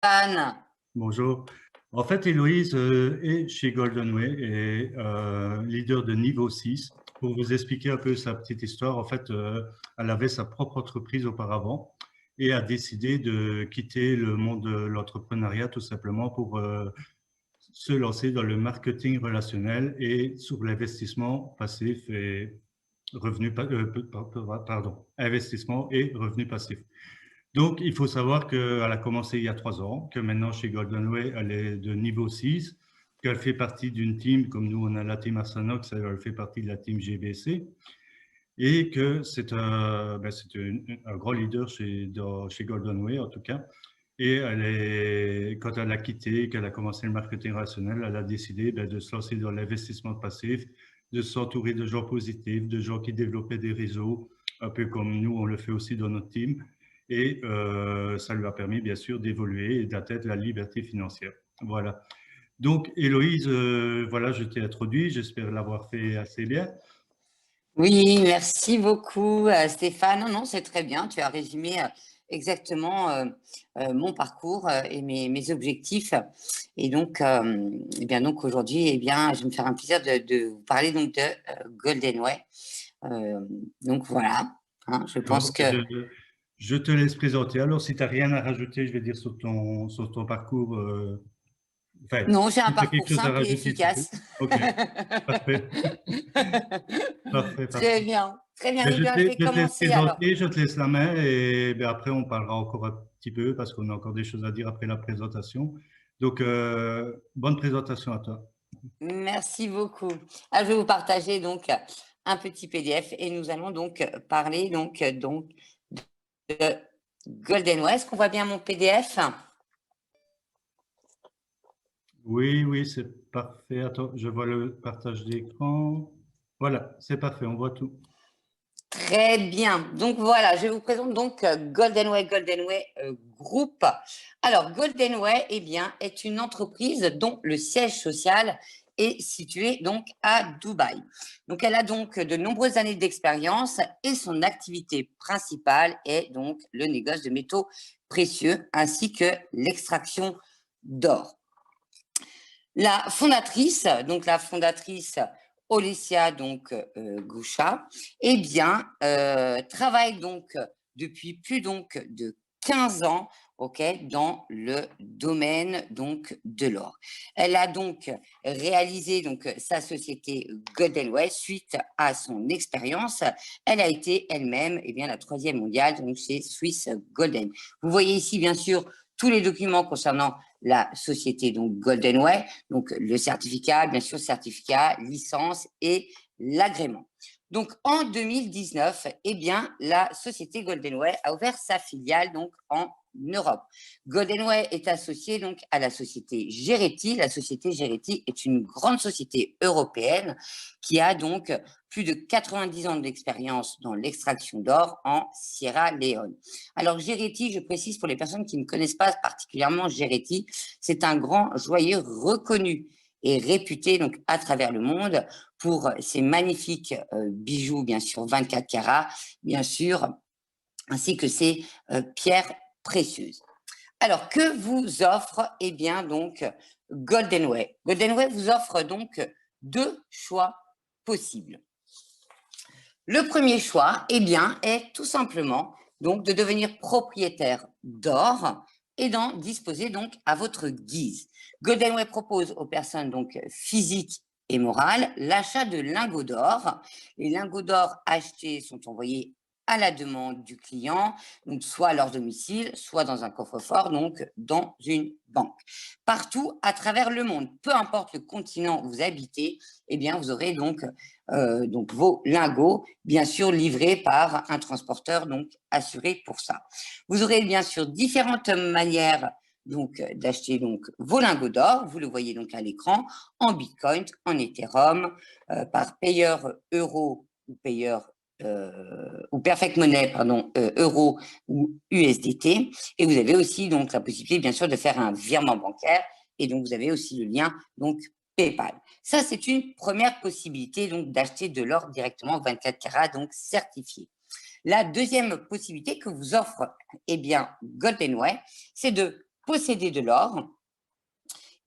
Anne. Bonjour. En fait, Héloïse est chez Goldenway et leader de niveau 6. Pour vous expliquer un peu sa petite histoire, en fait, elle avait sa propre entreprise auparavant et a décidé de quitter le monde de l'entrepreneuriat tout simplement pour se lancer dans le marketing relationnel et sur l'investissement passif et investissement et revenu passif. Donc, il faut savoir qu'elle a commencé il y a 3 ans, que maintenant chez Goldenway, elle est de niveau 6, qu'elle fait partie d'une team, comme nous on a la team Arsanox, elle fait partie de la team GBC, et que c'est un grand leader chez Goldenway en tout cas. Et quand elle a quitté, qu'elle a commencé le marketing relationnel, elle a décidé de se lancer dans l'investissement passif, de s'entourer de gens positifs, de gens qui développaient des réseaux, un peu comme nous, on le fait aussi dans notre team. Et ça lui a permis, bien sûr, d'évoluer et d'atteindre la liberté financière. Voilà. Donc, Héloïse, voilà, je t'ai introduit. J'espère l'avoir fait assez bien. Oui, merci beaucoup, Stéphane. Non, non, c'est très bien. Tu as résumé exactement mon parcours et mes objectifs. Et donc, donc aujourd'hui, je vais me faire un plaisir de vous parler donc de Goldenway. Donc voilà. Je pense que Je te laisse présenter. Alors, si tu n'as rien à rajouter, je vais dire sur ton parcours. Enfin, non, j'ai un si tu as parcours quelque chose à simple et rajouter, tu peux. efficace. OK, parfait. Parfait, Très parfait. bien, très bien. Ben, Eh bien, je vais je te laisse commencer alors. présenter, je te laisse la main et ben, après, on parlera encore un petit peu parce qu'on a encore des choses à dire après la présentation. Donc, bonne présentation à toi. Merci beaucoup. Je vais vous partager donc un petit PDF et nous allons donc parler donc de Goldenway. Est-ce qu'on voit bien mon PDF? Oui, oui, c'est parfait. Attends, je vois le partage d'écran. Voilà, c'est parfait, on voit tout. Très bien. Donc voilà, je vous présente donc Goldenway Group. Alors Goldenway, est une entreprise dont le siège social est situé donc à Dubaï. Donc elle a donc de nombreuses années d'expérience et son activité principale est donc le négoce de métaux précieux ainsi que l'extraction d'or. La fondatrice Olesya Goucha, travaille donc depuis plus donc de 15 ans, dans le domaine donc de l'or. Elle a donc réalisé donc sa société Goldenway suite à son expérience. Elle a été elle-même la troisième mondiale donc chez Swiss Golden. Vous voyez ici bien sûr tous les documents concernant la société donc Goldenway, donc le certificat, bien sûr, certificat, licence et l'agrément. Donc en 2019, la société Goldenway a ouvert sa filiale donc en Europe. Goldenway est associé donc à la société Gereti. La société Gereti est une grande société européenne qui a donc plus de 90 ans d'expérience dans l'extraction d'or en Sierra Leone. Alors Gereti, je précise pour les personnes qui ne connaissent pas particulièrement Gereti, c'est un grand joaillier reconnu et réputé donc à travers le monde pour ses magnifiques bijoux, bien sûr 24 carats, bien sûr, ainsi que ses pierres précieuses. Alors, que vous offre Goldenway? Goldenway vous offre donc deux choix possibles. Le premier choix, est tout simplement donc de devenir propriétaire d'or et d'en disposer donc à votre guise. Goldenway propose aux personnes donc physiques et morales l'achat de lingots d'or. Les lingots d'or achetés sont envoyés à la demande du client, donc soit à leur domicile, soit dans un coffre-fort, donc dans une banque. Partout à travers le monde, peu importe le continent où vous habitez, vous aurez donc vos lingots, bien sûr livrés par un transporteur donc assuré pour ça. Vous aurez bien sûr différentes manières donc d'acheter donc vos lingots d'or. Vous le voyez donc à l'écran en Bitcoin, en Ethereum, par payeur euro ou payeur ou Perfect Money, euro ou USDT. Et vous avez aussi donc la possibilité, bien sûr, de faire un virement bancaire. Et donc, vous avez aussi le lien donc PayPal. Ça, c'est une première possibilité donc d'acheter de l'or directement 24 carats, donc certifié. La deuxième possibilité que vous offre Goldenway, c'est de posséder de l'or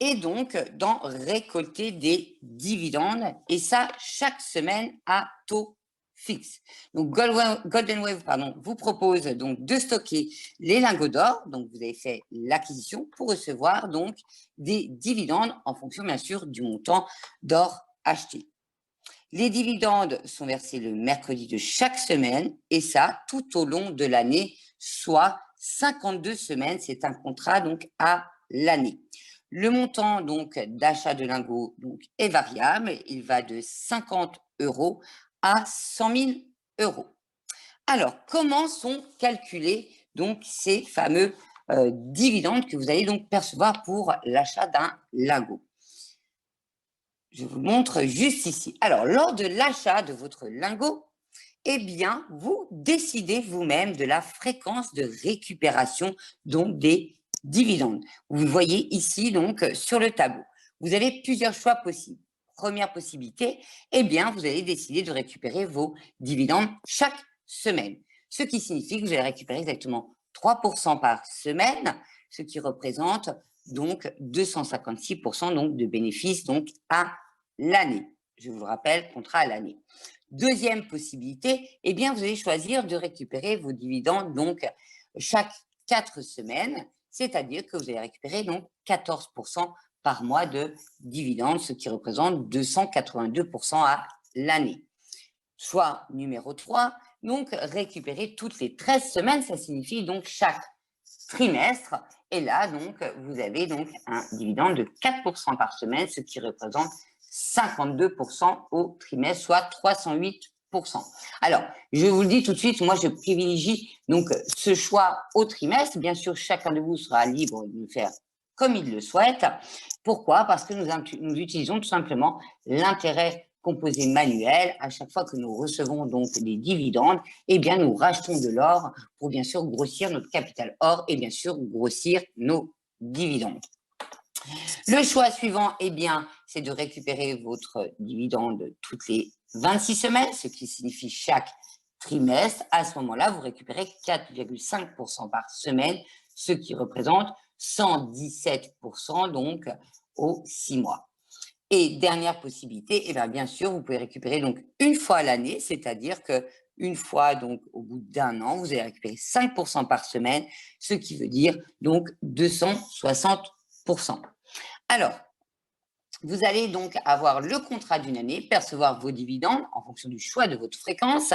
et donc d'en récolter des dividendes, et ça chaque semaine à taux fixe. Donc Golden Wave vous propose donc de stocker les lingots d'or, donc vous avez fait l'acquisition pour recevoir donc des dividendes en fonction bien sûr du montant d'or acheté. Les dividendes sont versés le mercredi de chaque semaine, et ça tout au long de l'année, soit 52 semaines. C'est un contrat donc à l'année. Le montant donc d'achat de lingots donc est variable. Il va de 50 € à 100 000 €. Alors, comment sont calculés donc ces fameux dividendes que vous allez donc percevoir pour l'achat d'un lingot? Je vous montre juste ici. Alors, lors de l'achat de votre lingot, eh bien, vous décidez vous-même de la fréquence de récupération donc des dividendes. Vous le voyez ici donc sur le tableau. Vous avez plusieurs choix possibles. Première possibilité, eh bien, vous allez décider de récupérer vos dividendes chaque semaine. Ce qui signifie que vous allez récupérer exactement 3% par semaine, ce qui représente donc 256% donc de bénéfices donc à l'année. Je vous le rappelle, contrat à l'année. Deuxième possibilité, eh bien, vous allez choisir de récupérer vos dividendes donc chaque 4 semaines, c'est-à-dire que vous allez récupérer donc 14% par mois de dividendes, ce qui représente 282% à l'année. Choix numéro 3, donc récupérer toutes les 13 semaines, ça signifie donc chaque trimestre, et là donc vous avez donc un dividende de 4% par semaine, ce qui représente 52% au trimestre, soit 308%. Alors, je vous le dis tout de suite, moi je privilégie donc ce choix au trimestre. Bien sûr, chacun de vous sera libre de le faire comme il le souhaite. Pourquoi? Parce que nous utilisons tout simplement l'intérêt composé manuel. À chaque fois que nous recevons donc des dividendes, eh bien nous rachetons de l'or pour bien sûr grossir notre capital or et bien sûr grossir nos dividendes. Le choix suivant, eh bien, c'est de récupérer votre dividende toutes les 26 semaines, ce qui signifie chaque trimestre. À ce moment-là, vous récupérez 4,5% par semaine, ce qui représente 117% donc aux 6 mois. Et dernière possibilité, eh bien sûr, vous pouvez récupérer donc une fois à l'année, c'est-à-dire que une fois donc au bout d'un an, vous allez récupérer 5% par semaine, ce qui veut dire donc 260%. Alors, vous allez donc avoir le contrat d'une année, percevoir vos dividendes en fonction du choix de votre fréquence.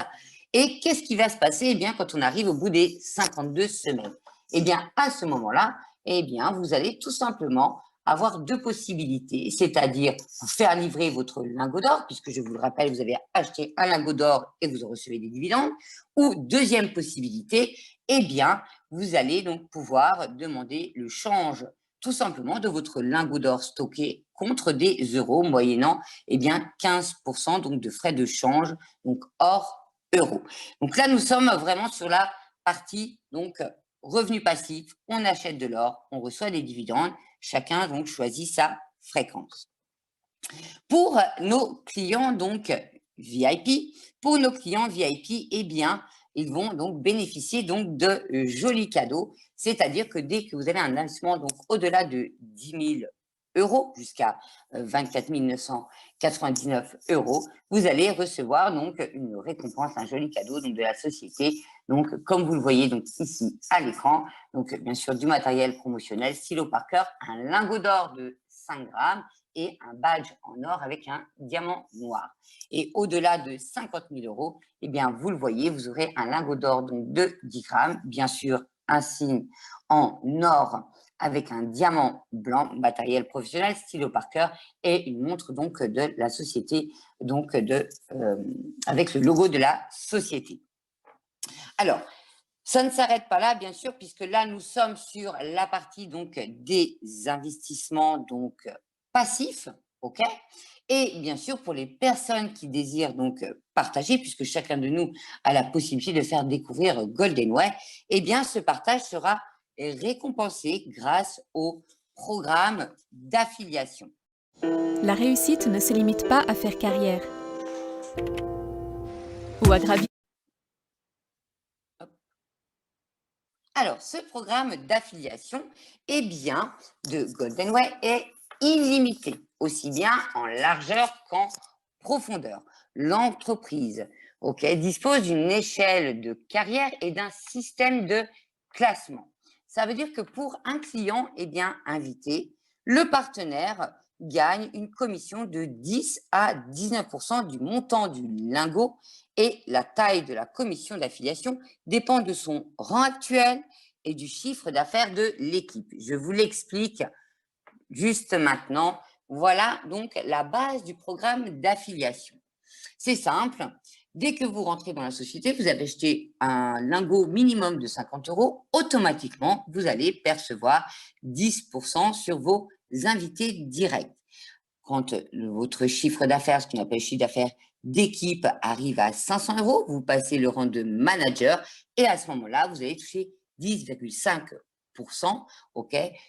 Et qu'est-ce qui va se passer bien, quand on arrive au bout des 52 semaines? Eh bien, à ce moment-là, eh bien, vous allez tout simplement avoir deux possibilités, c'est-à-dire vous faire livrer votre lingot d'or, puisque je vous le rappelle, vous avez acheté un lingot d'or et vous en recevez des dividendes. Ou deuxième possibilité, eh bien, vous allez donc pouvoir demander le change tout simplement de votre lingot d'or stocké contre des euros, moyennant eh bien 15% donc de frais de change, donc hors euros. Donc là, nous sommes vraiment sur la partie donc revenu passif. On achète de l'or, on reçoit des dividendes. Chacun donc choisit sa fréquence. Pour nos clients donc VIP, eh bien, ils vont donc bénéficier donc de jolis cadeaux, c'est-à-dire que dès que vous avez un investissement donc au-delà de 10 000 € jusqu'à 24 999 €, vous allez recevoir donc une récompense, un joli cadeau donc de la société. Donc, comme vous le voyez donc ici à l'écran, donc bien sûr du matériel promotionnel, stylo Parker, un lingot d'or de 5 grammes et un badge en or avec un diamant noir. Et au-delà de 50 000 €, eh bien, vous le voyez, vous aurez un lingot d'or donc de 10 grammes, bien sûr un signe en or avec un diamant blanc, matériel professionnel, stylo Parker, et une montre donc de la société, donc avec le logo de la société. Alors, ça ne s'arrête pas là, bien sûr, puisque là, nous sommes sur la partie donc des investissements donc passifs, ok? Et bien sûr, pour les personnes qui désirent donc partager, puisque chacun de nous a la possibilité de faire découvrir Golden Way, eh bien, ce partage sera récompensé grâce au programme d'affiliation. La réussite ne se limite pas à faire carrière ou à gravir Alors, ce programme d'affiliation, eh bien, de Goldenway est illimité, aussi bien en largeur qu'en profondeur. L'entreprise, dispose d'une échelle de carrière et d'un système de classement. Ça veut dire que pour un client, eh bien, invité, le partenaire gagne une commission de 10 à 19% du montant du lingot et la taille de la commission d'affiliation dépend de son rang actuel et du chiffre d'affaires de l'équipe. Je vous l'explique juste maintenant. Voilà donc la base du programme d'affiliation. C'est simple. Dès que vous rentrez dans la société, vous avez acheté un lingot minimum de 50 €, automatiquement, vous allez percevoir 10% sur vos invités directs. Quand votre chiffre d'affaires, ce qu'on appelle chiffre d'affaires d'équipe, arrive à 500 €, vous passez le rang de manager et à ce moment-là, vous allez toucher 10,5%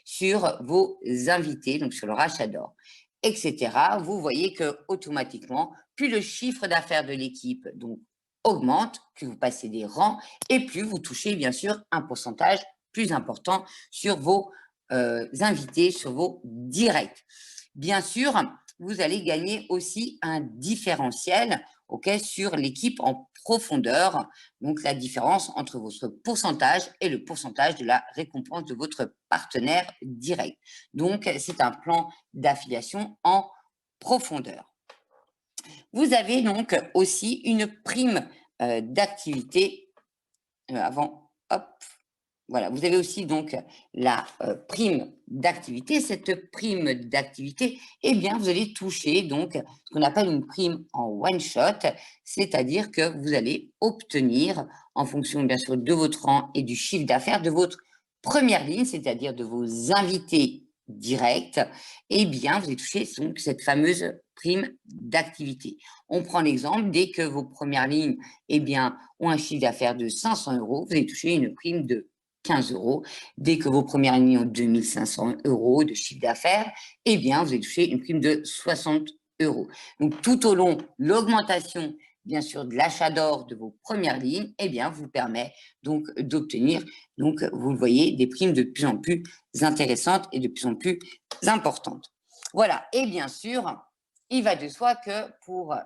sur vos invités, donc sur le rachat d'or, etc. Vous voyez que automatiquement, plus le chiffre d'affaires de l'équipe donc augmente, plus vous passez des rangs et plus vous touchez bien sûr un pourcentage plus important sur vos invités, sur vos directs. Bien sûr, vous allez gagner aussi un différentiel sur l'équipe en profondeur, donc la différence entre votre pourcentage et le pourcentage de la récompense de votre partenaire direct. Donc, c'est un plan d'affiliation en profondeur. Vous avez donc aussi une prime d'activité. Voilà, vous avez aussi donc la prime d'activité. Cette prime d'activité, eh bien, vous allez toucher donc ce qu'on appelle une prime en one shot, c'est-à-dire que vous allez obtenir, en fonction bien sûr de votre rang et du chiffre d'affaires de votre première ligne, c'est-à-dire de vos invités directs, eh bien, vous allez toucher donc cette fameuse prime d'activité. On prend l'exemple, dès que vos premières lignes, eh bien, ont un chiffre d'affaires de 500 €, vous allez toucher une prime de 15 €. Dès que vos premières lignes ont 2500 € de chiffre d'affaires, eh bien, vous allez toucher une prime de 60 €. Donc, tout au long, l'augmentation, bien sûr, de l'achat d'or de vos premières lignes, eh bien, vous permet donc d'obtenir, donc, vous le voyez, des primes de plus en plus intéressantes et de plus en plus importantes. Voilà. Et bien sûr, il va de soi que pour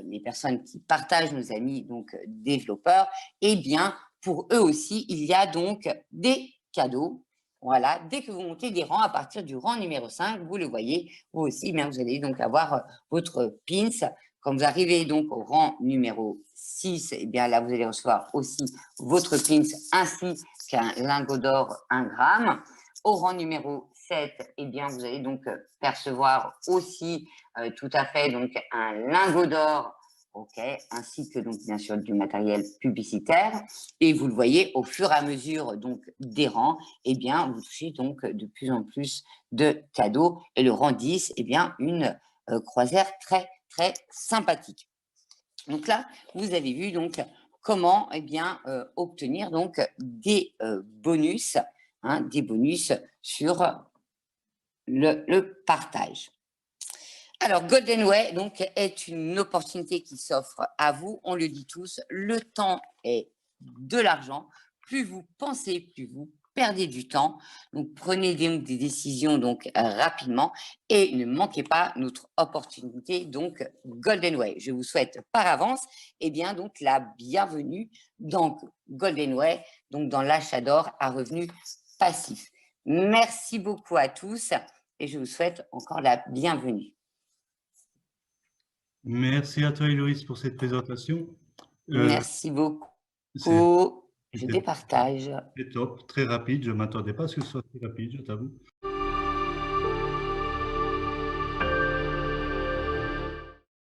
les personnes qui partagent, nos amis donc développeurs, eh bien, pour eux aussi, il y a donc des cadeaux. Voilà, dès que vous montez des rangs, à partir du rang numéro 5, vous le voyez, vous aussi, bien, vous allez donc avoir votre pins. Quand vous arrivez donc au rang numéro 6, eh bien là, vous allez recevoir aussi votre pins ainsi qu'un lingot d'or 1 gramme. Au rang numéro 7, eh bien, vous allez donc percevoir aussi tout à fait donc un lingot d'or, ainsi que donc bien sûr du matériel publicitaire. Et vous le voyez, au fur et à mesure donc des rangs, eh bien, vous touchez donc de plus en plus de cadeaux. Et le rang 10, eh bien, une croisière très très sympathique. Donc là, vous avez vu donc comment obtenir donc des bonus, des bonus sur le partage. Alors, Goldenway donc, est une opportunité qui s'offre à vous. On le dit tous, le temps est de l'argent. Plus vous pensez, plus vous perdez du temps. Donc, prenez donc des décisions donc rapidement et ne manquez pas notre opportunité donc Goldenway. Je vous souhaite par avance donc la bienvenue dans Goldenway, donc dans l'achat d'or à revenus passifs. Merci beaucoup à tous et je vous souhaite encore la bienvenue. Merci à toi, Héloïse, pour cette présentation. Merci beaucoup. Je départage. C'est top, très rapide. Je ne m'attendais pas à ce que ce soit très rapide, je t'avoue.